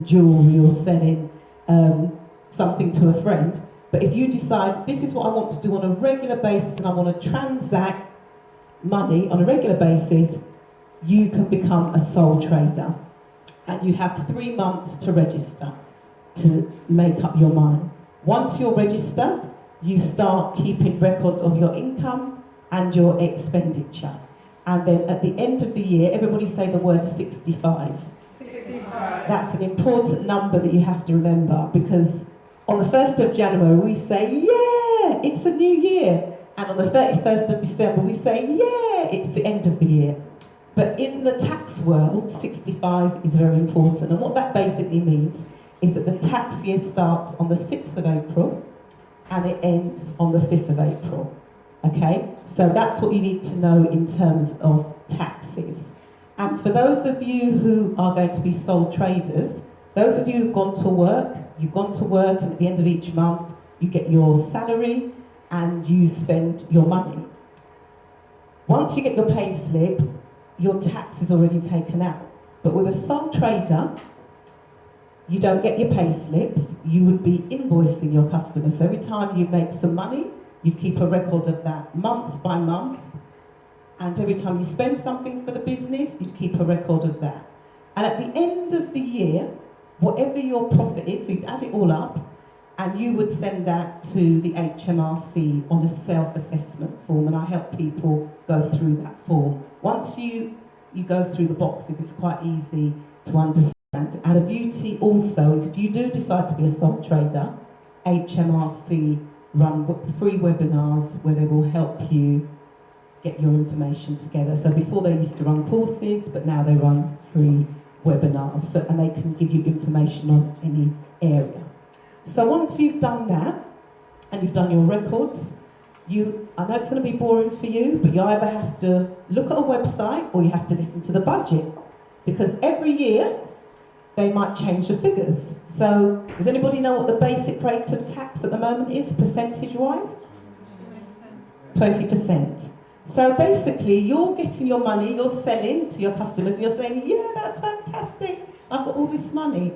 jewellery or selling something to a friend. But if you decide, this is what I want to do on a regular basis and I want to transact money on a regular basis, you can become a sole trader. And you have 3 months to register, to make up your mind. Once you're registered, you start keeping records of your income and your expenditure. And then at the end of the year, everybody say the word 65. 65. That's an important number that you have to remember, because on the 1st of January we say, yeah, it's a new year. And on the 31st of December we say, yeah, it's the end of the year. But in the tax world, 65 is very important. And what that basically means is that the tax year starts on the 6th of April and it ends on the 5th of April. Okay? So that's what you need to know in terms of taxes. And for those of you who are going to be sole traders, those of you who've gone to work, you've gone to work and at the end of each month you get your salary and you spend your money. Once you get your pay slip, your tax is already taken out. But with a sole trader, you don't get your pay slips, you would be invoicing your customers. So every time you make some money, you keep a record of that month by month. And every time you spend something for the business, you keep a record of that. And at the end of the year, whatever your profit is, so you'd add it all up, and you would send that to the HMRC on a self-assessment form, and I help people go through that form. Once you go through the boxes, it's quite easy to understand. And a beauty also is if you do decide to be a sole trader, HMRC run free webinars where they will help you get your information together. So before they used to run courses, but now they run free webinars, so, and they can give you information on any area. So once you've done that, and you've done your records, I know it's going to be boring for you, but you either have to look at a website or you have to listen to the budget. Because every year, they might change the figures. So, does anybody know what the basic rate of tax at the moment is, percentage-wise? 20%. So basically, you're getting your money, you're selling to your customers, and you're saying, yeah, that's fantastic, I've got all this money.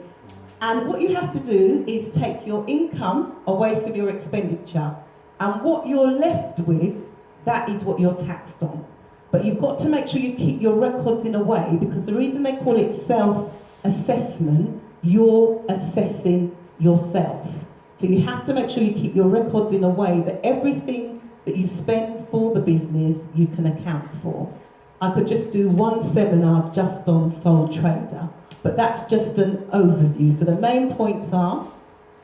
And what you have to do is take your income away from your expenditure. And what you're left with, that is what you're taxed on. But you've got to make sure you keep your records in a way, because the reason they call it self-assessment, you're assessing yourself. So you have to make sure you keep your records in a way that everything that you spend for the business, you can account for. I could just do one seminar just on sole trader, but that's just an overview. So the main points are,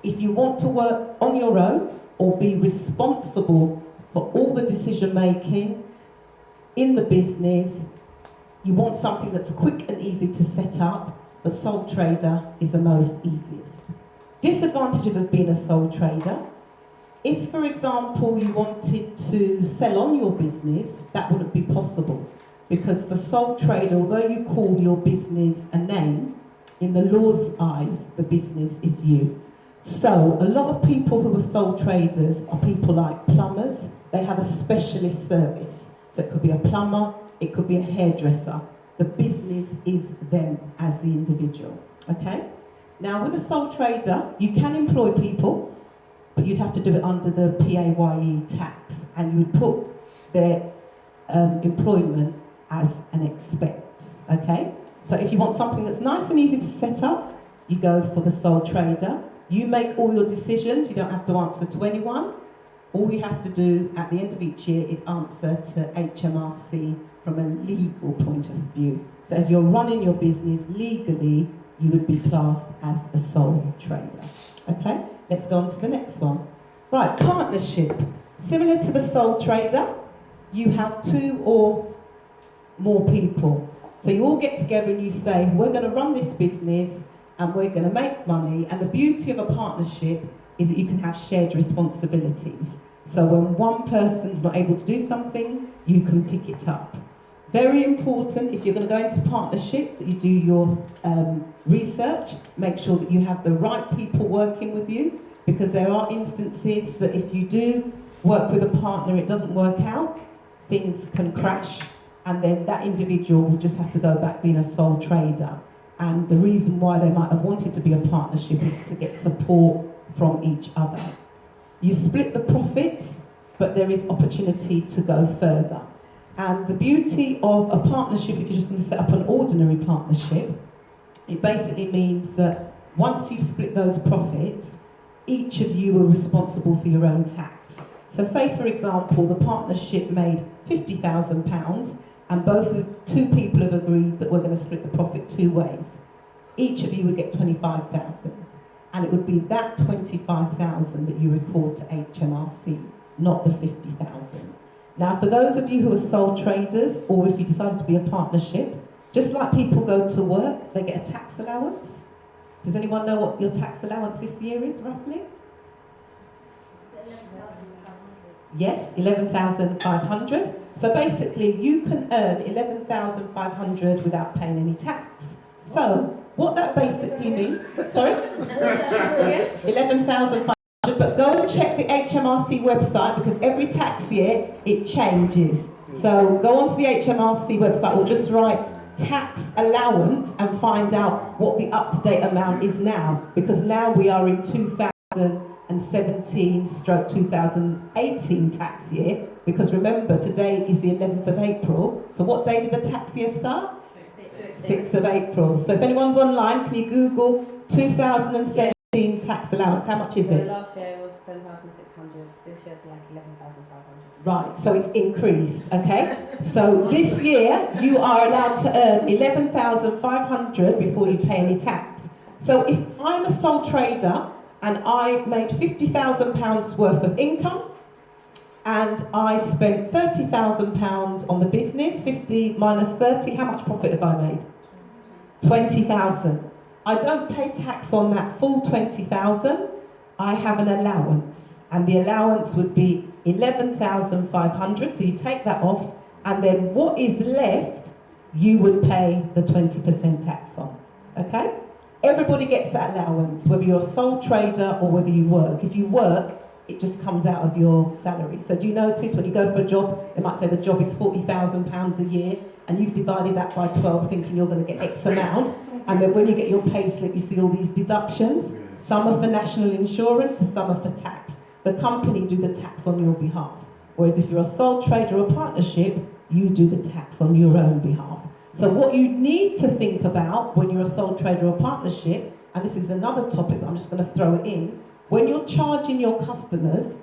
if you want to work on your own or be responsible for all the decision making in the business, you want something that's quick and easy to set up, the sole trader is the most easiest. Disadvantages of being a sole trader: if, for example, you wanted to sell on your business, that wouldn't be possible, because the sole trader, although you call your business a name, in the law's eyes, the business is you. So a lot of people who are sole traders are people like plumbers. They have a specialist service. So it could be a plumber, it could be a hairdresser. The business is them as the individual, okay? Now with a sole trader, you can employ people, but you'd have to do it under the PAYE tax, and you would put their employment as an expense, okay? So if you want something that's nice and easy to set up, you go for the sole trader. You make all your decisions, you don't have to answer to anyone. All you have to do at the end of each year is answer to HMRC from a legal point of view. So as you're running your business legally, you would be classed as a sole trader. Okay, let's go on to the next one. Right, partnership. Similar to the sole trader, you have 2 or more people. So you all get together and you say, we're going to run this business and we're going to make money. And the beauty of a partnership is that you can have shared responsibilities. So when one person's not able to do something, you can pick it up. Very important, if you're going to go into partnership, that you do your research, make sure that you have the right people working with you, because there are instances that if you do work with a partner, it doesn't work out, things can crash, and then that individual will just have to go back being a sole trader. And the reason why they might have wanted to be a partnership is to get support from each other. You split the profits, but there is opportunity to go further. And the beauty of a partnership, if you're just going to set up an ordinary partnership, it basically means that once you've split those profits, each of you are responsible for your own tax. So say, for example, the partnership made £50,000 and two people have agreed that we're going to split the profit two ways. Each of you would get 25,000, and it would be that 25,000 that you record to HMRC, not the 50,000. Now, for those of you who are sole traders, or if you decided to be a partnership, just like people go to work, they get a tax allowance. Does anyone know what your tax allowance this year is, roughly? Yes, 11,500. So basically, you can earn 11,500 without paying any tax. So, what that basically means, sorry? 11,500, but go and check the HMRC website because every tax year it changes. So go onto the HMRC website or just write tax allowance and find out what the up-to-date amount is now, because now we are in 2017/2018 tax year, because remember today is the 11th of April. So what day did the tax year start? 6th of April. So if anyone's online, can you Google 2017 tax allowance? How much is it? So last year was 10,600. This year's like 11,500. Right, so it's increased, okay? So this year, you are allowed to earn 11,500 before you pay any tax. So if I'm a sole trader and I made £50,000 worth of income, and I spent £30,000 on the business, 50 minus 30, how much profit have I made? 20,000. I don't pay tax on that full 20,000, I have an allowance, and the allowance would be 11,500, so you take that off, and then what is left, you would pay the 20% tax on, okay? Everybody gets that allowance, whether you're a sole trader or whether you work. If you work, it just comes out of your salary. So do you notice when you go for a job, they might say the job is £40,000 a year, and you've divided that by 12 thinking you're going to get X amount, and then when you get your pay slip, you see all these deductions. Some are for national insurance, some are for tax. The company do the tax on your behalf. Whereas if you're a sole trader or partnership, you do the tax on your own behalf. So what you need to think about when you're a sole trader or partnership, and this is another topic, but I'm just going to throw it in, when you're charging your customers,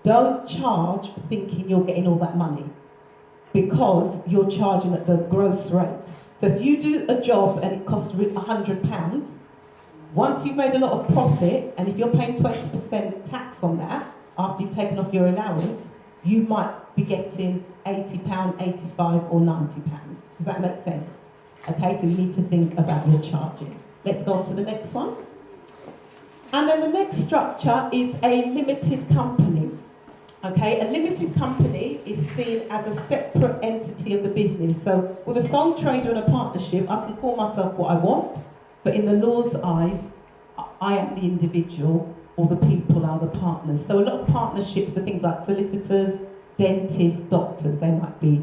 don't charge thinking you're getting all that money, because you're charging at the gross rate. So if you do a job and it costs £100, once you've made a lot of profit, and if you're paying 20% tax on that, after you've taken off your allowance, you might be getting £80, £85 or £90. Does that make sense? Okay, so you need to think about your charging. Let's go on to the next one. And then the next structure is a limited company. Okay, a limited company is seen as a separate entity of the business. So with a sole trader and a partnership, I can call myself what I want, but in the law's eyes, I am the individual, or the people are the partners. So a lot of partnerships are things like solicitors, dentists, doctors, they might be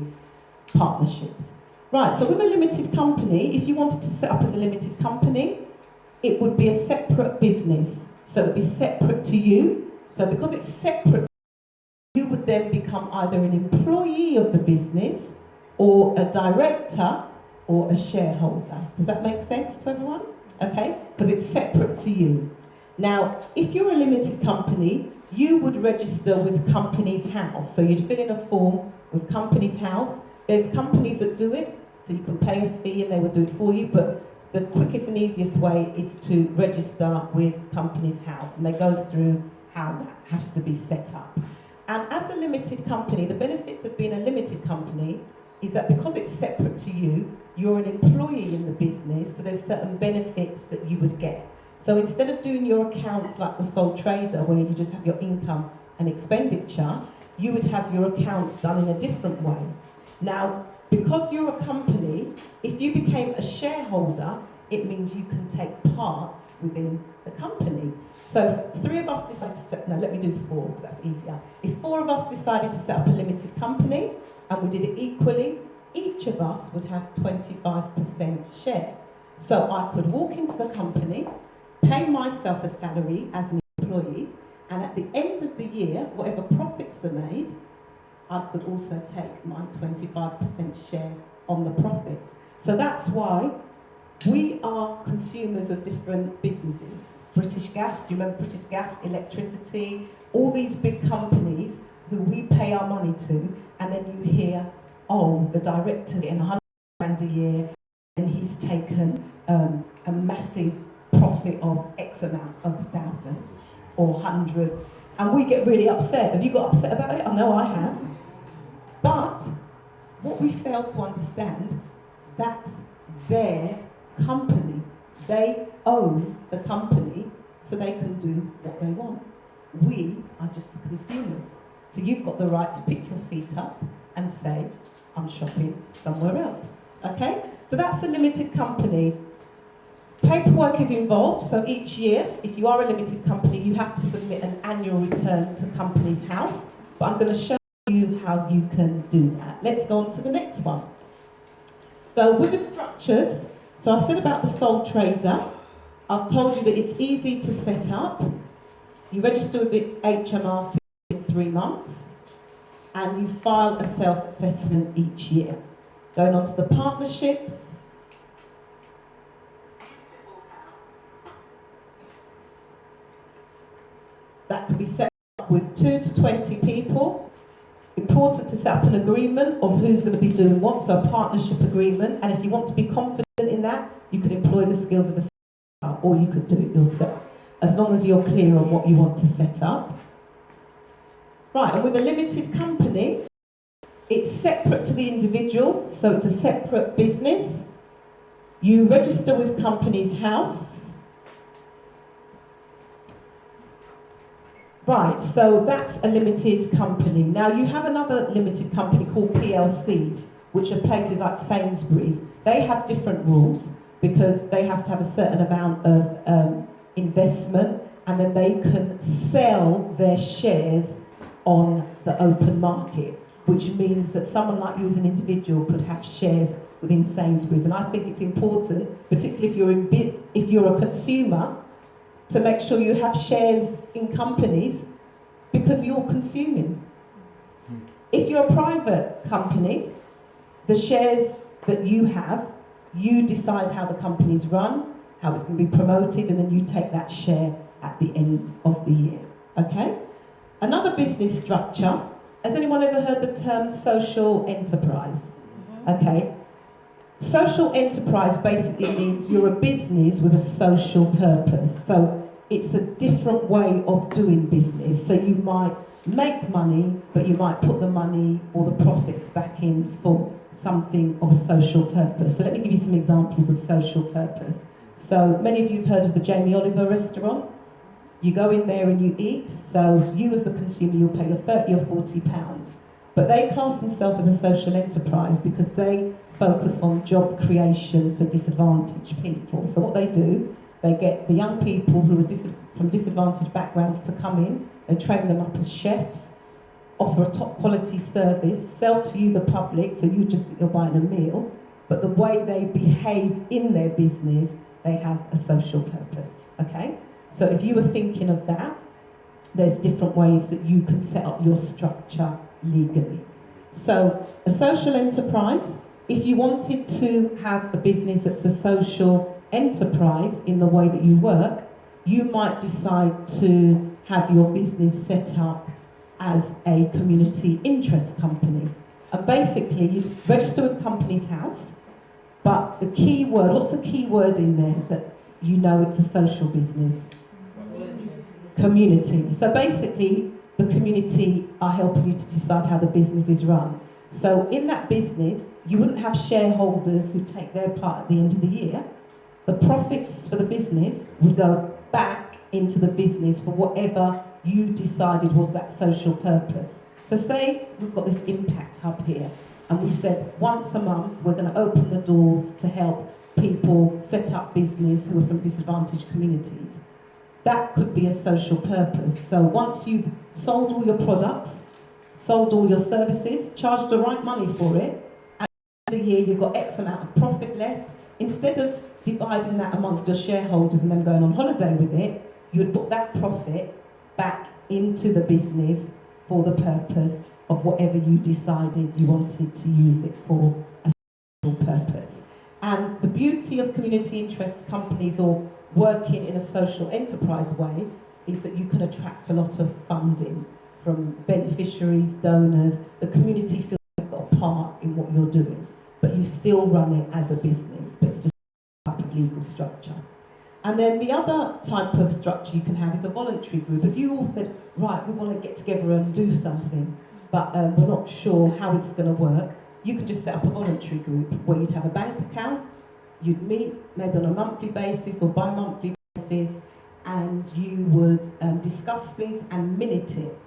partnerships. Right, so with a limited company, if you wanted to set up as a limited company, it would be a separate business. So it would be separate to you. So because it's separate, you would then become either an employee of the business, or a director, or a shareholder. Does that make sense to everyone? Okay, because it's separate to you. Now, if you're a limited company, you would register with Companies House. So you'd fill in a form with Companies House. There's companies that do it, so you can pay a fee and they would do it for you, but the quickest and easiest way is to register with Companies House, and they go through how that has to be set up. And as a limited company, the benefits of being a limited company is that because it's separate to you, you're an employee in the business, so there's certain benefits that you would get. So instead of doing your accounts like the sole trader, where you just have your income and expenditure, you would have your accounts done in a different way. Now, because you're a company, if you became a shareholder, it means you can take parts within the company. So if 3 of us decided to set, no, let me do 4, because that's easier. If 4 of us decided to set up a limited company, and we did it equally, each of us would have 25% share. So I could walk into the company, pay myself a salary as an employee, and at the end of the year, whatever profits are made, I could also take my 25% share on the profit. So that's why we are consumers of different businesses. British Gas, do you remember British Gas, electricity, all these big companies who we pay our money to, and then you hear, oh, the director's getting 100 grand a year, and he's taken a massive profit of X amount of thousands or hundreds, and we get really upset. Have you got upset about it? I know I have. But what we fail to understand, that's their company. They own the company, so they can do what they want. We are just the consumers. So you've got the right to pick your feet up and say, I'm shopping somewhere else. Okay? So that's a limited company. Paperwork is involved, so each year, if you are a limited company, you have to submit an annual return to Companies House. But I'm going to show you how you can do that. Let's go on to the next one. So with the structures, so I've said about the sole trader. I've told you that it's easy to set up. You register with the HMRC in 3 months, and you file a self-assessment each year. Going on to the partnerships. That can be set up with 2 to 20 people. Important to set up an agreement of who's going to be doing what, so a partnership agreement. And if you want to be confident in that, you could employ the skills of a setter, or you could do it yourself, as long as you're clear on what you want to set up. Right, and with a limited company, it's separate to the individual, so it's a separate business. You register with Companies House. Right, so that's a limited company. Now you have another limited company called PLCs, which are places like Sainsbury's. They have different rules because they have to have a certain amount of investment, and then they can sell their shares on the open market, which means that someone like you as an individual could have shares within Sainsbury's. And I think it's important, particularly if you're a consumer, to make sure you have shares in companies because you're consuming. If you're a private company, the shares that you have, you decide how the company's run, how it's going to be promoted, and then you take that share at the end of the year. Okay? Another business structure, has anyone ever heard the term social enterprise? Okay. Social enterprise basically means you're a business with a social purpose. So it's a different way of doing business. So you might make money, but you might put the money or the profits back in for something of a social purpose. So let me give you some examples of social purpose. So many of you have heard of the Jamie Oliver restaurant. You go in there and you eat. So you as a consumer, you'll pay your 30 or 40 pounds. But they class themselves as a social enterprise because they focus on job creation for disadvantaged people. So what they do, they get the young people who are from disadvantaged backgrounds to come in, they train them up as chefs, offer a top quality service, sell to you the public, so you just think you're buying a meal, but the way they behave in their business, they have a social purpose, okay? So if you were thinking of that, there's different ways that you can set up your structure legally. So a social enterprise, if you wanted to have a business that's a social enterprise in the way that you work, you might decide to have your business set up as a community interest company. And basically, you register with Companies House, but the key word, what's the key word in there that you know it's a social business? Community. So basically, the community are helping you to decide how the business is run. So in that business, you wouldn't have shareholders who take their part at the end of the year. The profits for the business would go back into the business for whatever you decided was that social purpose. So say we've got this impact hub here, and we said once a month we're going to open the doors to help people set up business who are from disadvantaged communities. That could be a social purpose. So once you've sold all your products, sold all your services, charged the right money for it, at the end of the year you've got X amount of profit left, instead of dividing that amongst your shareholders and then going on holiday with it, you would put that profit back into the business for the purpose of whatever you decided you wanted to use it for as a purpose. And the beauty of community interest companies or working in a social enterprise way is that you can attract a lot of funding from beneficiaries, donors. The community feels they've got a part in what you're doing, but you still run it as a business, but it's just a type of legal structure. And then the other type of structure you can have is a voluntary group. If you all said, right, we want to get together and do something, but we're not sure how it's going to work, you can just set up a voluntary group where you'd have a bank account, you'd meet maybe on a monthly basis or bi-monthly basis, and you would discuss things and minute it.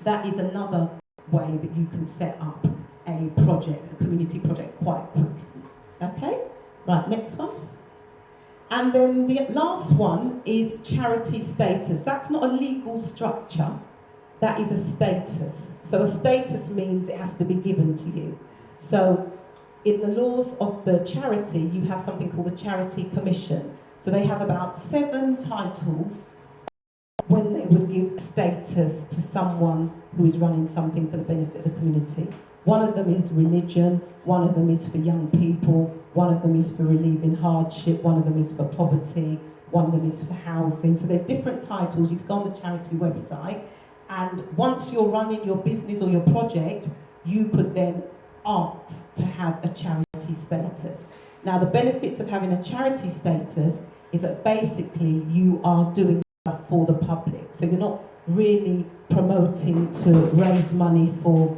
That is another way that you can set up a project, a community project, quite quickly. Okay? Right, next one. And then the last one is charity status. That's not a legal structure, that is a status. So a status means it has to be given to you. So in the laws of the charity, you have something called the Charity Commission. So they have about 7 titles when they would give status to someone who is running something for the benefit of the community. One of them is religion, one of them is for young people, one of them is for relieving hardship, one of them is for poverty, one of them is for housing. So there's different titles. You can go on the charity website, and once you're running your business or your project, you could then ask to have a charity status. Now, the benefits of having a charity status is that basically you are doing stuff for the public. So you're not really promoting to raise money for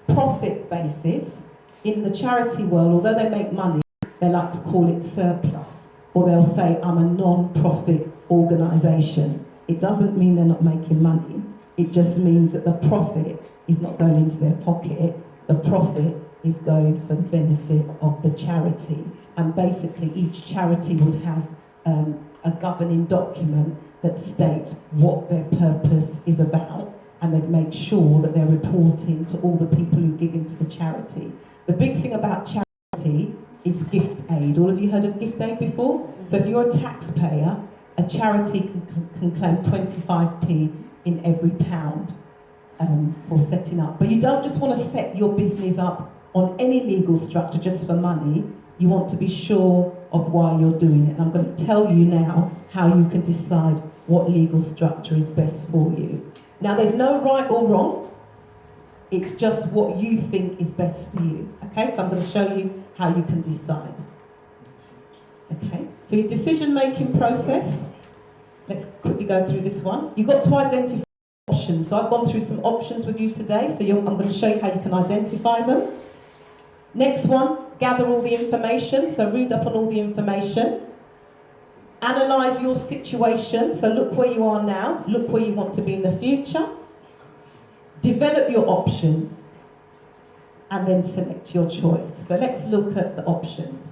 profit basis. In the charity world, although they make money, they like to call it surplus, or they'll say, I'm a non-profit organisation. It doesn't mean they're not making money. It just means that the profit is not going into their pocket. The profit is going for the benefit of the charity. And basically each charity would have a governing document that states what their purpose is about, and they'd make sure that they're reporting to all the people who give into the charity. The big thing about charity is gift aid. All of you heard of gift aid before? So if you're a taxpayer, a charity can claim 25p in every pound for setting up. But you don't just want to set your business up on any legal structure just for money. You want to be sure of why you're doing it. And I'm going to tell you now how you can decide what legal structure is best for you. Now, there's no right or wrong. It's just what you think is best for you. Okay, so I'm going to show you how you can decide. Okay, so your decision-making process. Let's quickly go through this one. You've got to identify options. So I've gone through some options with you today. So I'm going to show you how you can identify them. Next one, gather all the information. So read up on all the information. Analyse your situation. So look where you are now. Look where you want to be in the future. Develop your options. And then select your choice. So let's look at the options.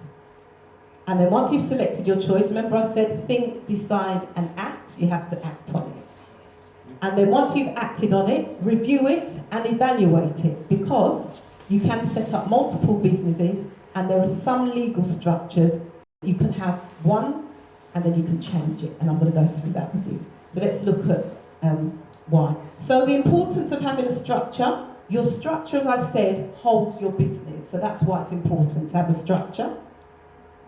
And then once you've selected your choice, remember I said think, decide and act. You have to act on it. And then once you've acted on it, review it and evaluate it, because you can set up multiple businesses and there are some legal structures. You can have one and then you can change it, and I'm going to go through that with you. So let's look at why. So the importance of having a structure. Your structure, as I said, holds your business. So that's why it's important to have a structure.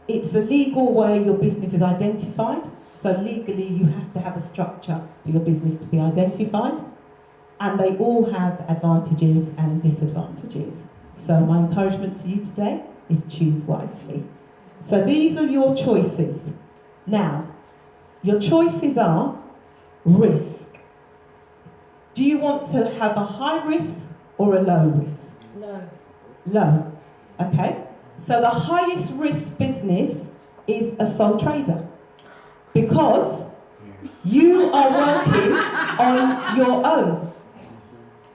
It's a legal way your business is identified. So legally you have to have a structure for your business to be identified. And they all have advantages and disadvantages. So my encouragement to you today is choose wisely. So these are your choices. Now, your choices are risk. Do you want to have a high risk or a low risk? No. Low. Okay. So the highest risk business is a sole trader, because you are working on your own.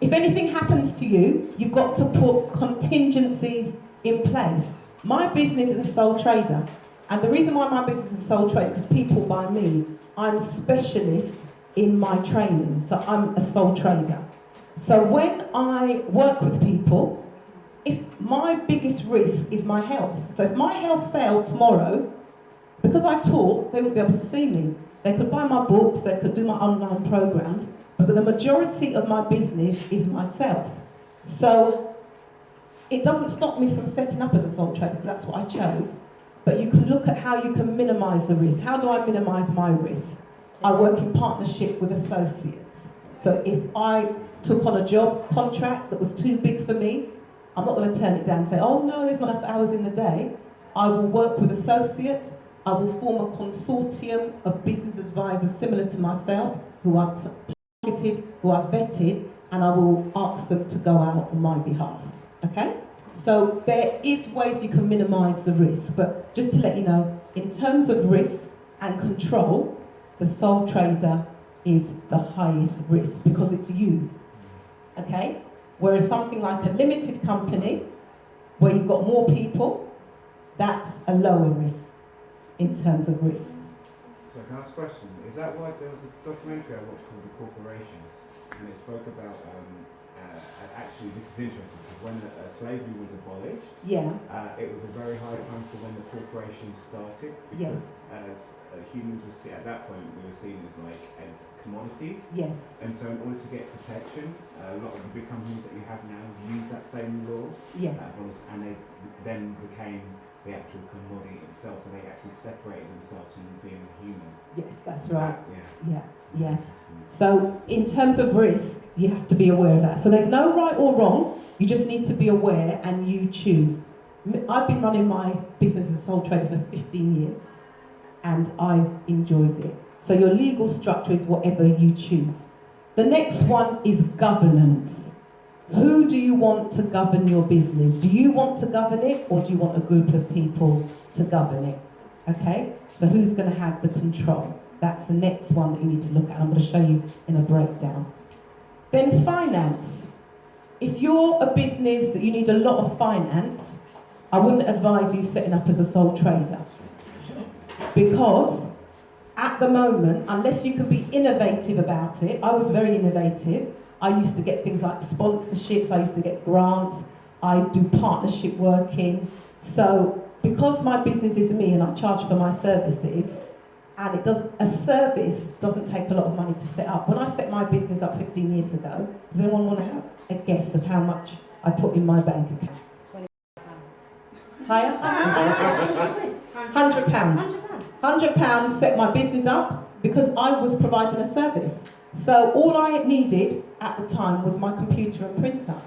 If anything happens to you, you've got to put contingencies in place. My business is a sole trader, and the reason why my business is a sole trader is because people buy me. I'm a specialist in my training, so I'm a sole trader. So when I work with people, if my biggest risk is my health, so if my health failed tomorrow, Because I taught, they wouldn't be able to see me. They could buy my books, they could do my online programs, but the majority of my business is myself. So it doesn't stop me from setting up as a sole trader, because that's what I chose. But you can look at how you can minimise the risk. How do I minimise my risk? I work in partnership with associates. So if I took on a job contract that was too big for me, I'm not going to turn it down and say, oh no, there's not enough hours in the day. I will work with associates. I will form a consortium of business advisors similar to myself, who I've targeted, who I've vetted, and I will ask them to go out on my behalf. Okay? So there is ways you can minimise the risk, but just to let you know, in terms of risk and control, the sole trader is the highest risk because it's you. Okay? Whereas something like a limited company, where you've got more people, that's a lower risk in terms of risk. So can I ask a question? Is that why there was a documentary I watched called The Corporation, and it spoke about, actually this is interesting, because when slavery was abolished, it was a very high time for when the corporations started, because as humans were at that point, we were seen as commodities. Yes. And so in order to get protection, a lot of the big companies that you have now use that same law. Yes. And they then became the actual commodity itself, so they actually separated themselves from being human. Yes, that's right. Yeah. Yeah. So in terms of risk, you have to be aware of that. So there's no right or wrong, you just need to be aware and you choose. I've been running my business as a sole trader for 15 years and I've enjoyed it. So your legal structure is whatever you choose. The next one is governance. Who do you want to govern your business? Do you want to govern it, or do you want a group of people to govern it? Okay, so who's going to have the control? That's the next one that you need to look at. I'm going to show you in a breakdown. Then finance. If you're a business that you need a lot of finance, I wouldn't advise you setting up as a sole trader. Because at the moment, unless you can be innovative about it, I was very innovative. I used to get things like sponsorships, I used to get grants, I do partnership working. So because my business is me and I charge for my services, and a service doesn't take a lot of money to set up. When I set my business up 15 years ago, does anyone want to have a guess of how much I put in my bank account? £20. Higher? £100. £100 set my business up because I was providing a service. So all I needed at the time was my computer and printer.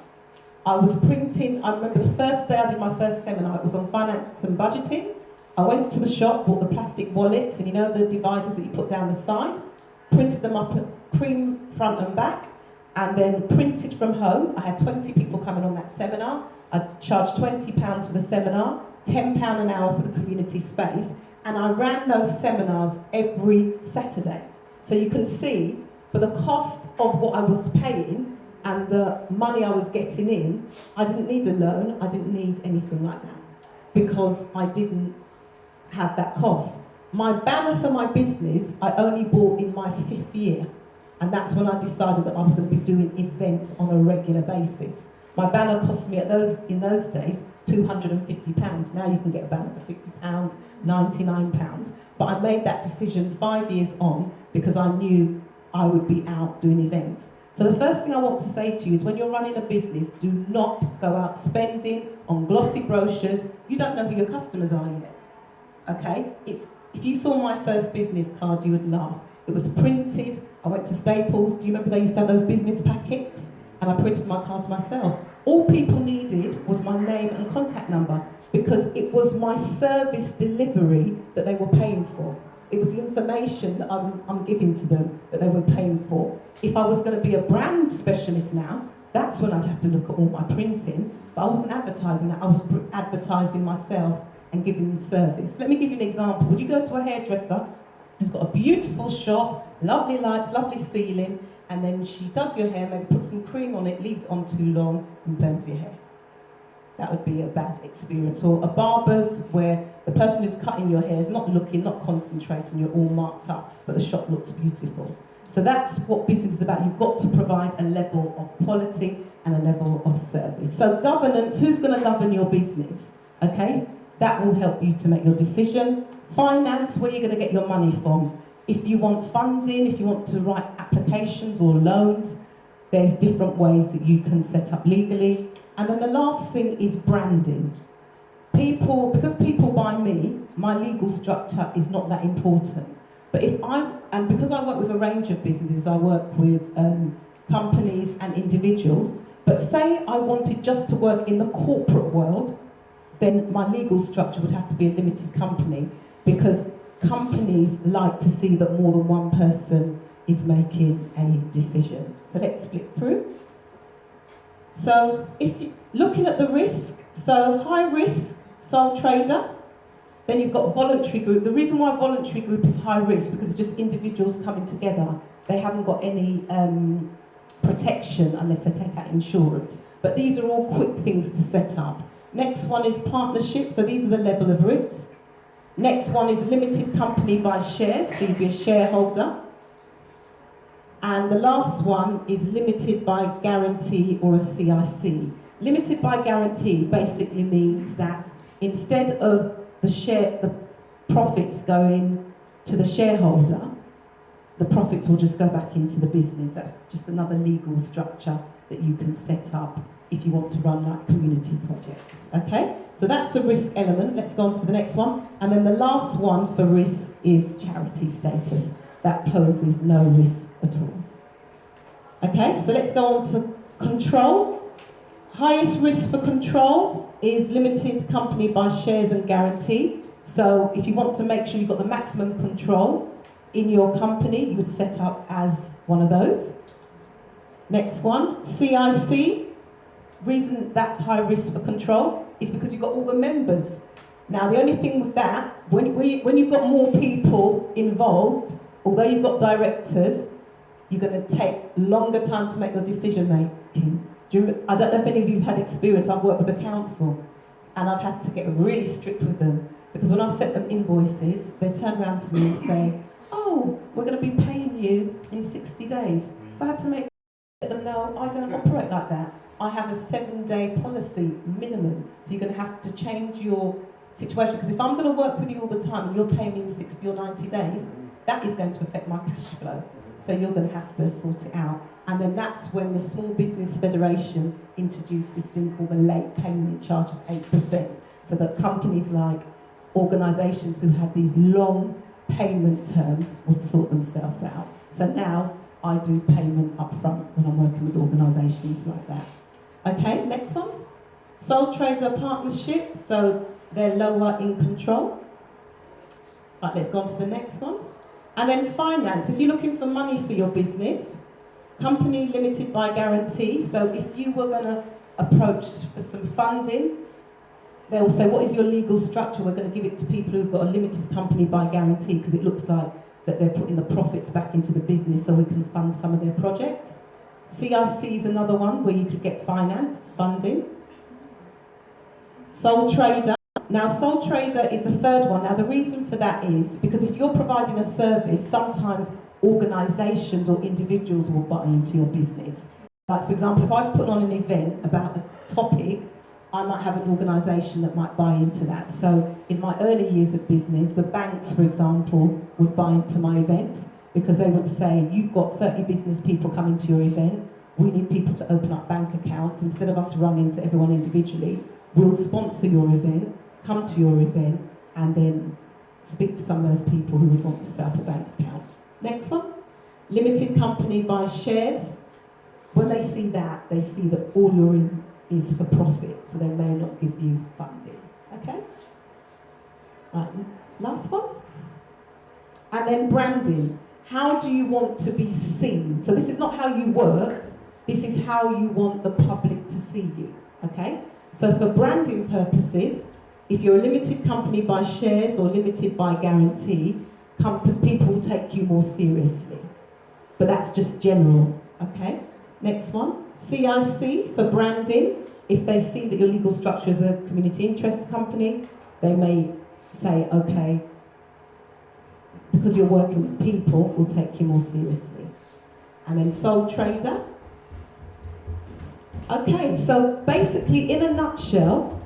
I was printing, I remember the first day I did my first seminar, it was on finance and budgeting. I went to the shop, bought the plastic wallets, and you know the dividers that you put down the side, printed them up cream front and back, and then printed from home. I had 20 people coming on that seminar. I charged £20 for the seminar, £10 an hour for the community space, and I ran those seminars every Saturday. So you can see, for the cost of what I was paying and the money I was getting in, I didn't need a loan, I didn't need anything like that, because I didn't have that cost. My banner for my business, I only bought in my 5th year, and that's when I decided that I was going to be doing events on a regular basis. My banner cost me in those days £250. Now you can get a banner for £50, £99. But I made that decision 5 years on because I knew I would be out doing events. So the first thing I want to say to you is when you're running a business, do not go out spending on glossy brochures. You don't know who your customers are yet. Okay? If you saw my first business card, you would laugh. It was printed. I went to Staples. Do you remember they used to have those business packets? And I printed my cards myself. All people needed was my name and contact number because it was my service delivery that they were paying for. It was the information that I'm giving to them that they were paying for. If I was going to be a brand specialist now, that's when I'd have to look at all my printing. But I wasn't advertising that. I was advertising myself and giving service. Let me give you an example. Would you go to a hairdresser who's got a beautiful shop, lovely lights, lovely ceiling, and then she does your hair, maybe puts some cream on it, leaves it on too long, and burns your hair? That would be a bad experience. Or a barber's where the person who's cutting your hair is not looking, not concentrating, you're all marked up, but the shop looks beautiful. So that's what business is about. You've got to provide a level of quality and a level of service. So governance, who's going to govern your business? Okay, that will help you to make your decision. Finance, where you're going to get your money from. If you want funding, if you want to write applications or loans, there's different ways that you can set up legally. And then the last thing is branding. Because people buy me, my legal structure is not that important. But because I work with a range of businesses, I work with companies and individuals, but say I wanted just to work in the corporate world, then my legal structure would have to be a limited company, because companies like to see that more than one person is making a decision. So let's flip through. So if you're looking at the risk, so high risk, sole trader. Then you've got voluntary group. The reason why voluntary group is high risk because it's just individuals coming together. They haven't got any protection unless they take out insurance. But these are all quick things to set up. Next one is partnership. So these are the level of risk. Next one is limited company by shares. So you'd be a shareholder. And the last one is limited by guarantee or a CIC. Limited by guarantee basically means that instead of the profits going to the shareholder, the profits will just go back into the business. That's just another legal structure that you can set up if you want to run like community projects. Okay, so that's the risk element. Let's go on to the next one. And then the last one for risk is charity status. That poses no risk at all. Okay, so let's go on to control. Highest risk for control is limited company by shares and guarantee. So if you want to make sure you've got the maximum control in your company, you would set up as one of those. Next one, CIC. Reason that's high risk for control is because you've got all the members. Now the only thing with that, when you've got more people involved, although you've got directors, you're going to take longer time to make your decision making. I don't know if any of you have had experience. I've worked with the council and I've had to get really strict with them because when I've sent them invoices, they turn around to me and say, oh, we're going to be paying you in 60 days. So I had to let them know I don't operate like that. I have a 7-day policy minimum. So you're going to have to change your situation, because if I'm going to work with you all the time and you're paying me in 60 or 90 days, that is going to affect my cash flow. So you're going to have to sort it out. And then that's when the Small Business Federation introduced this thing called the late payment charge of 8%. So that companies like organisations who had these long payment terms would sort themselves out. So now I do payment up front when I'm working with organisations like that. Okay, next one. Sole trader partnership, so they're lower in control. Right, let's go on to the next one. And then finance, if you're looking for money for your business, company limited by guarantee. So if you were going to approach for some funding, they will say, what is your legal structure? We're going to give it to people who've got a limited company by guarantee because it looks like that they're putting the profits back into the business so we can fund some of their projects. CIC is another one where you could get finance, funding. Sole trader. Now, sole trader is the third one. Now, the reason for that is because if you're providing a service, sometimes organisations or individuals will buy into your business. Like, for example, if I was putting on an event about a topic, I might have an organisation that might buy into that. So in my early years of business, the banks, for example, would buy into my events because they would say, you've got 30 business people coming to your event, we need people to open up bank accounts. Instead of us running to everyone individually, we'll sponsor your event, come to your event, and then speak to some of those people who would want to set up a bank account. Next one, limited company by shares. When they see that, they see that all you're in is for profit, so they may not give you funding. Okay? Right, last one. And then branding. How do you want to be seen? So this is not how you work, this is how you want the public to see you. Okay? So for branding purposes, if you're a limited company by shares or limited by guarantee, people will take you more seriously. But that's just general. Okay? Next one. CIC for branding. If they see that your legal structure is a community interest company, they may say, okay, because you're working with people, we'll take you more seriously. And then sole trader. Okay, so basically, in a nutshell,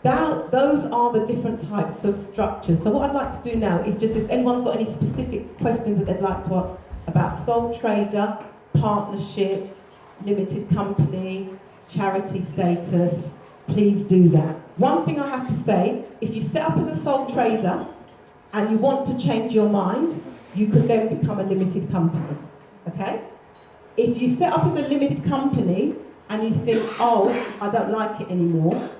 those are the different types of structures. So what I'd like to do now is just, if anyone's got any specific questions that they'd like to ask about sole trader, partnership, limited company, charity status, please do that. One thing I have to say, if you set up as a sole trader and you want to change your mind, you could then become a limited company, okay? If you set up as a limited company and you think, oh, I don't like it anymore,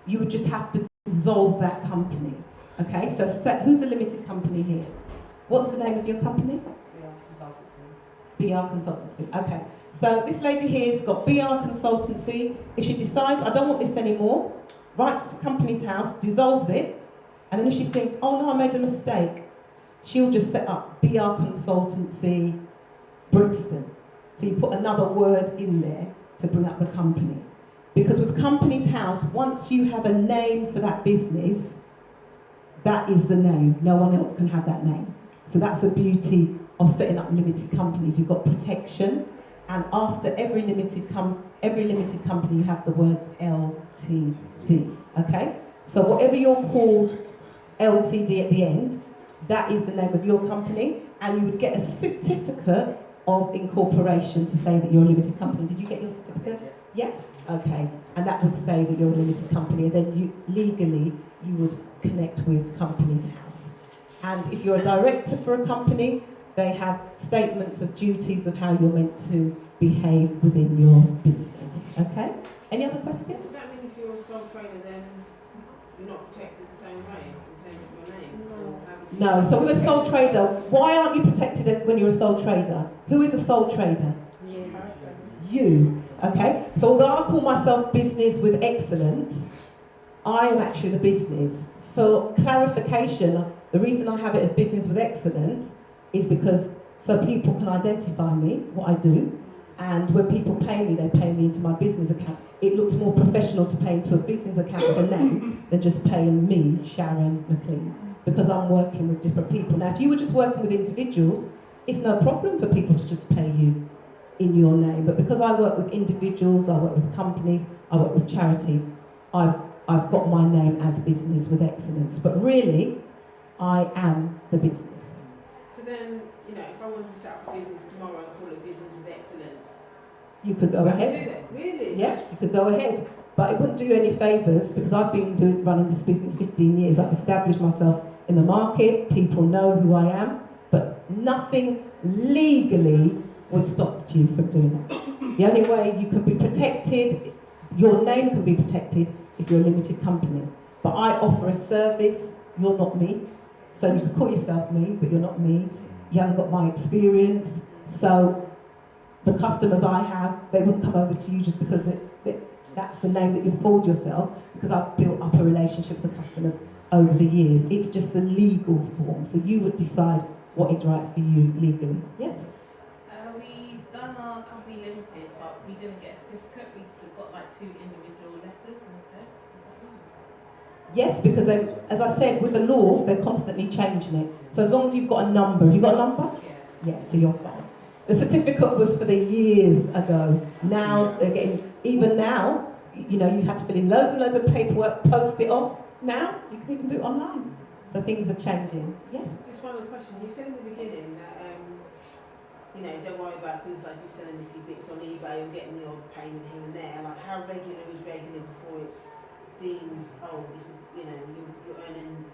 you would just have to dissolve that company, okay? So who's a limited company here? What's the name of your company? BR Consultancy, okay. So this lady here's got BR Consultancy. If she decides, I don't want this anymore, write to company's house, dissolve it, and then if she thinks, oh no, I made a mistake, she'll just set up BR Consultancy Brixton. So you put another word in there to bring up the company. Because with company's house, once you have a name for that business, that is the name. No one else can have that name. So that's the beauty of setting up limited companies. You've got protection, and after every limited company, you have the words LTD. Okay? So whatever you're called LTD at the end, that is the name of your company, and you would get a certificate of incorporation to say that you're a limited company. Did you get your certificate? Yeah? Okay. And that would say that you're a limited company, and then you legally you would connect with company's house. And if you're a director for a company, they have statements of duties of how you're meant to behave within your business. Okay? Any other questions? Does that mean if you're a sole trader, then you're not protected the same way in terms of your name? No. So with a sole trader, why aren't you protected when you're a sole trader? Who is a sole trader? You. Okay? So although I call myself business with excellence, I am actually the business. For clarification, the reason I have it as business with excellence is because so people can identify me, what I do, and when people pay me, they pay me into my business account. It looks more professional to pay into a business account with a name than just paying me, Sharon McLean, because I'm working with different people. Now, if you were just working with individuals, it's no problem for people to just pay you in your name. But because I work with individuals, I work with companies, I work with charities, I've got my name as business with excellence. But really, I am the business. So then, if I wanted to set up a business tomorrow and call it business with excellence, you could go ahead. Do that? Really? Yeah, you could go ahead. But it wouldn't do you any favours because I've been running this business 15 years. I've established myself in the market. People know who I am. But nothing legally would stop you from doing that. The only way you can be protected, your name can be protected if you're a limited company. But I offer a service, you're not me. So you can call yourself me, but you're not me. You haven't got my experience. So the customers I have, they wouldn't come over to you just because that's the name that you've called yourself, because I've built up a relationship with the customers over the years. It's just a legal form. So you would decide what is right for you legally. Yes? We done our company limited, but we didn't get a certificate. We got like 2 individual letters instead. Is that right? Yes, because they, as I said, with the law, they're constantly changing it. So as long as you've got a number, have you got a number? Yeah. Yeah, so you're fine. The certificate was for the years ago. Now they're getting, even now, you had to fill in loads and loads of paperwork, post it off. Now you can even do it online. So things are changing. Yes? Just one other question. You said in the beginning that don't worry about things like you're selling a few bits on eBay or getting the odd payment here and there. Like, how regular is regular before it's deemed, you're earning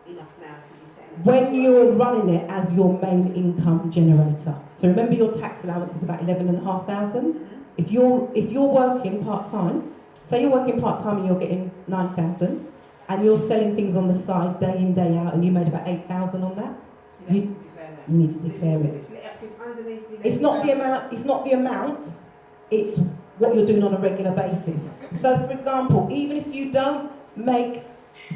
enough now to be setting up? When you're running it as your main income generator. So remember, your tax allowance is about 11,500. If you're working part-time, say you're working part-time and you're getting 9,000, and you're selling things on the side day in, day out, and you made about 8,000 on that, you need to declare it. It's not the amount, it's what you're doing on a regular basis. So for example, even if you don't make,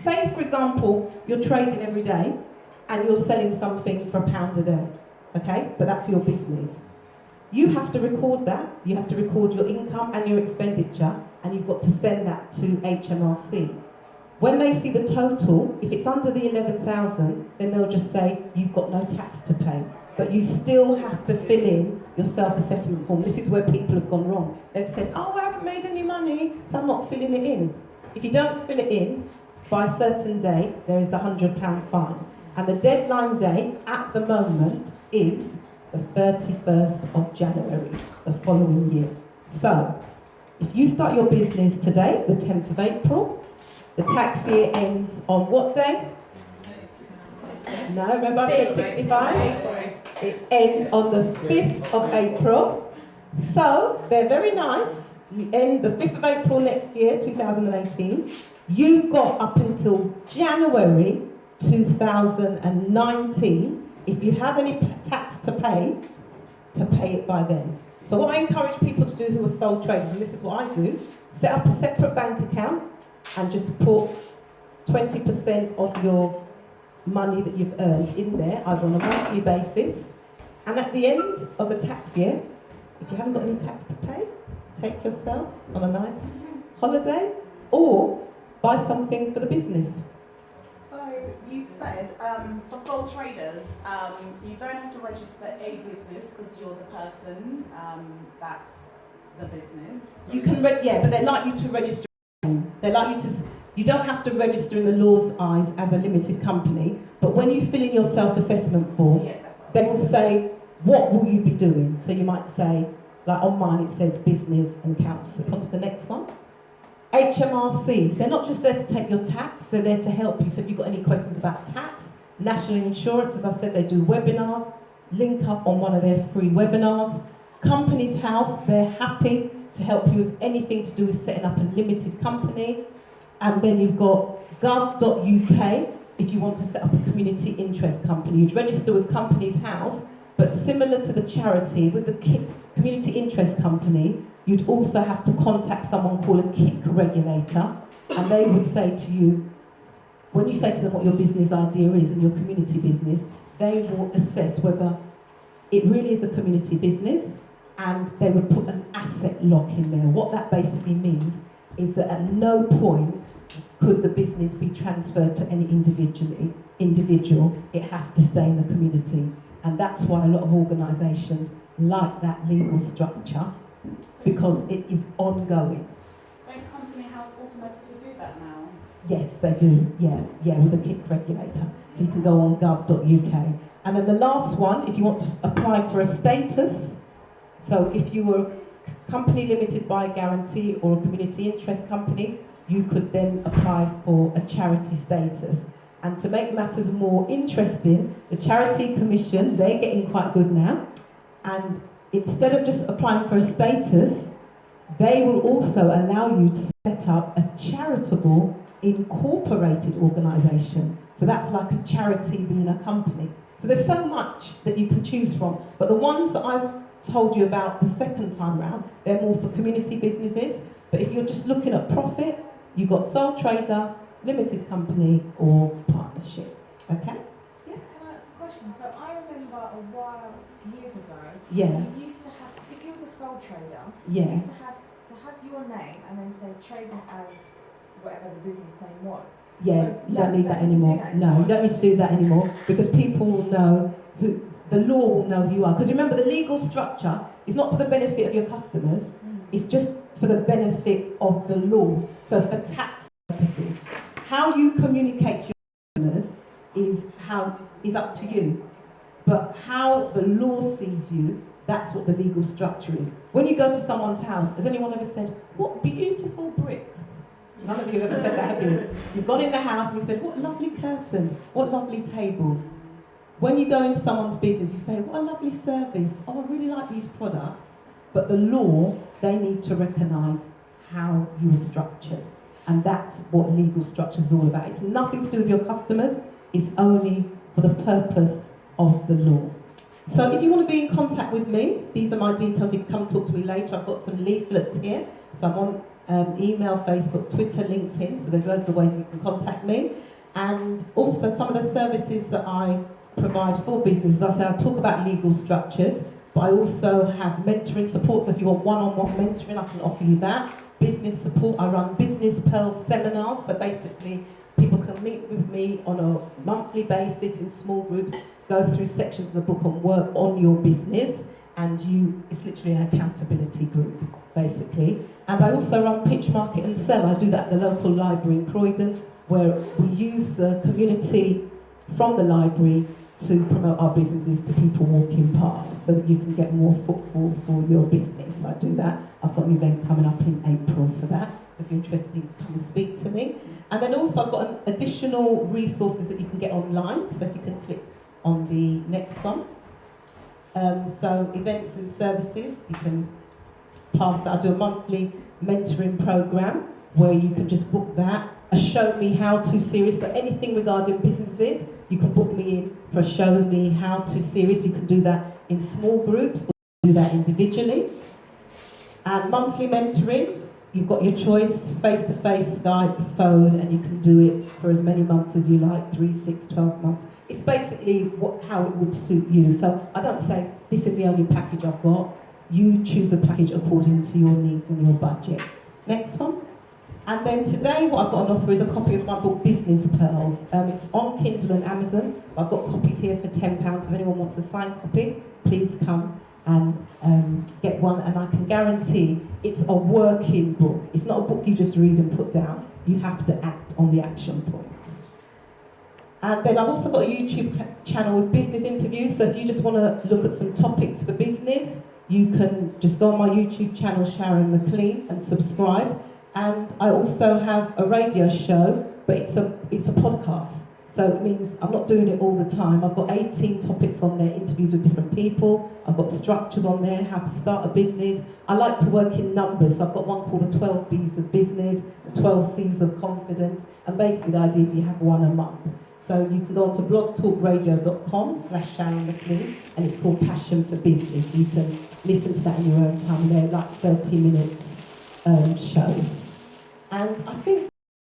say for example, you're trading every day and you're selling something for £1 a day, okay? But that's your business. You have to record that, you have to record your income and your expenditure, and you've got to send that to HMRC. When they see the total, if it's under the 11,000, then they'll just say you've got no tax to pay. But you still have to fill in your self-assessment form. This is where people have gone wrong. They've said, oh, I haven't made any money, so I'm not filling it in. if you don't fill it in by a certain date, there is the £100 fine. And the deadline date at the moment is the 31st of January, the following year. So, if you start your business today, the 10th of April, the tax year ends on what day? No, remember I said 65? It ends on the 5th of April. So, they're very nice. You end the 5th of April next year, 2018. You've got up until January 2019, if you have any tax to pay it by then. So what I encourage people to do who are sole traders, and this is what I do, set up a separate bank account and just put 20% of your money that you've earned in there, either on a monthly basis. And at the end of the tax year, if you haven't got any tax to pay, take yourself on a nice holiday or buy something for the business. So you said for sole traders, you don't have to register a business because you're the person that's the business. You can, but they'd like you to register. They'd like you to. You don't have to register in the law's eyes as a limited company. But when you fill in your self-assessment form, they will say, "What will you be doing?" So you might say, like on mine, it says business and council. On to the next one. HMRC, they're not just there to take your tax, they're there to help you. So if you've got any questions about tax, national insurance, as I said, they do webinars, link up on one of their free webinars. Companies House, they're happy to help you with anything to do with setting up a limited company. And then you've got gov.uk, if you want to set up a community interest company. You'd register with Companies House, but similar to the charity, with the community interest company, you'd also have to contact someone called a KIC regulator, and they would say to you, when you say to them what your business idea is and your community business, they will assess whether it really is a community business, and they would put an asset lock in there. What that basically means is that at no point could the business be transferred to any individual. It has to stay in the community. And that's why a lot of organisations like that legal structure, because it is ongoing. Don't Company House automatically do that now? Yes, they do. Yeah, with a KIC regulator. So you can go on gov.uk. And then the last one, if you want to apply for a status, so if you were a company limited by guarantee or a community interest company, you could then apply for a charity status. And to make matters more interesting, the Charity Commission, they're getting quite good now. And instead of just applying for a status, they will also allow you to set up a charitable incorporated organisation. So that's like a charity being a company. So there's so much that you can choose from. But the ones that I've told you about the second time round, they're more for community businesses. But if you're just looking at profit, you've got sole trader, limited company, or partnership. Okay? Yes, can I ask a question? So I remember a while, years ago, Yeah. you used to have, if you was a sole trader, Yeah. you used to have your name and then say trading as whatever the business name was. Yeah, So you don't need that anymore. No, you don't need to do that anymore because people will know who, the law will know who you are. Because remember, the legal structure is not for the benefit of your customers, it's just for the benefit of the law. So for tax purposes, how you communicate to your customers is up to you. But how the law sees you, that's what the legal structure is. When you go to someone's house, has anyone ever said, "What beautiful bricks"? None of you have ever said that, have you? You've gone in the house and you said, "What lovely curtains, what lovely tables." When you go into someone's business, you say, "What a lovely service. Oh, I really like these products." But the law, they need to recognise how you are structured. And that's what legal structure is all about. It's nothing to do with your customers, it's only for the purpose of the law. So if you want to be in contact with me, these are my details. You can come talk to me later. I've got some leaflets here. So I'm on email, Facebook, Twitter, LinkedIn. So there's loads of ways you can contact me. And also some of the services that I provide for businesses. As I say, I talk about legal structures, but I also have mentoring support. So if you want one-on-one mentoring, I can offer you that. Business support, I run Business Pearl seminars. So basically, people can meet with me on a monthly basis in small groups, go through sections of the book and work on your business. and it's literally an accountability group, basically. And I also run Pitch, Market and Sell. I do that at the local library in Croydon, where we use the community from the library to promote our businesses to people walking past, so that you can get more footfall for your business. I do that. I've got an event coming up in April for that. So if you're interested, you can come and speak to me. And then also I've got an additional resources that you can get online, so if you can click on the next one. So events and services, you can pass that. I do a monthly mentoring program where you can just book that. A show me how to series, so anything regarding businesses, you can book me in for a show me how to series. You can do that in small groups or do that individually. And monthly mentoring, you've got your choice, face-to-face, Skype, phone, and you can do it for as many months as you like, 3, 6, 12 months. It's basically how it would suit you. So I don't say, this is the only package I've got. You choose a package according to your needs and your budget. Next one. And then today what I've got on offer is a copy of my book, Business Pearls. It's on Kindle and Amazon. I've got copies here for £10. If anyone wants a signed copy, please come and get one. And I can guarantee it's a working book. It's not a book you just read and put down. You have to act on the action points. And then I've also got a YouTube channel with business interviews. So if you just want to look at some topics for business, you can just go on my YouTube channel, Sharon McLean, and subscribe. And I also have a radio show, but it's a podcast. So it means I'm not doing it all the time. I've got 18 topics on there, interviews with different people. I've got structures on there, how to start a business. I like to work in numbers. So I've got one called the 12 B's of business, the 12 C's of confidence. And basically the idea is you have one a month. So you can go on to blogtalkradio.com/Sharon McLean, and it's called Passion for Business. You can listen to that in your own time. They're like 30 minutes shows. And I think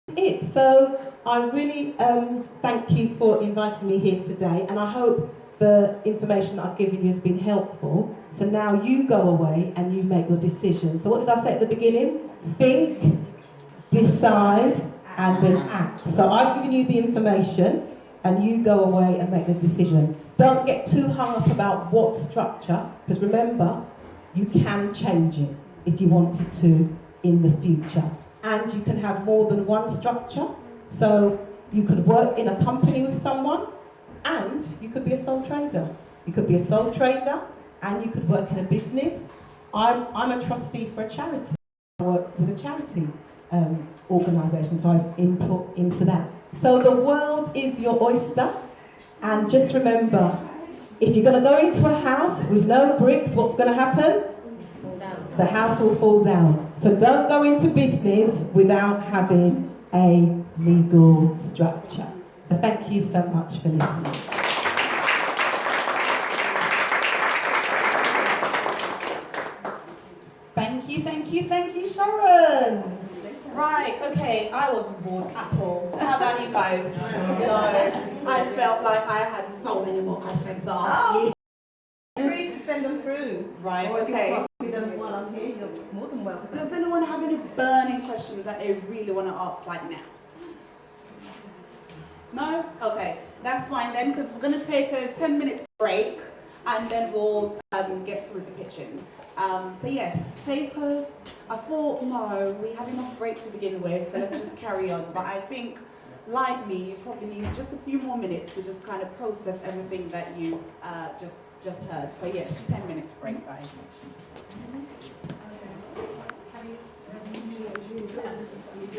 that's it. So I really thank you for inviting me here today, and I hope the information that I've given you has been helpful. So now you go away and you make your decision. So what did I say at the beginning? Think, decide, and then act. So I've given you the information, and you go away and make the decision. Don't get too hung up about what structure, because remember, you can change it if you wanted to in the future. And you can have more than one structure. So you could work in a company with someone, and you could be a sole trader. You could be a sole trader, and you could work in a business. I'm a trustee for a charity. I work with a charity organisation, so I've input into that. So the world is your oyster, and just remember, if you're going to go into a house with no bricks, what's going to happen? The house will fall down. So don't go into business without having a legal structure. So thank you so much for listening. Thank you, Sharon. Right, okay, I wasn't bored at all. How about you guys? No, I felt like I had so many more questions to ask you. Free to send them through. Right, okay. While I'm here, you're more than welcome. Does anyone have any burning questions that they really want to ask like now? No? Okay, that's fine then, because we're going to take a 10 minutes break and then we'll get through the pitching. So yes, I thought, no, we had enough break to begin with, so let's just carry on. But I think, like me, you probably need just a few more minutes to just kind of process everything that you just heard. So yes, 10 minutes break, guys.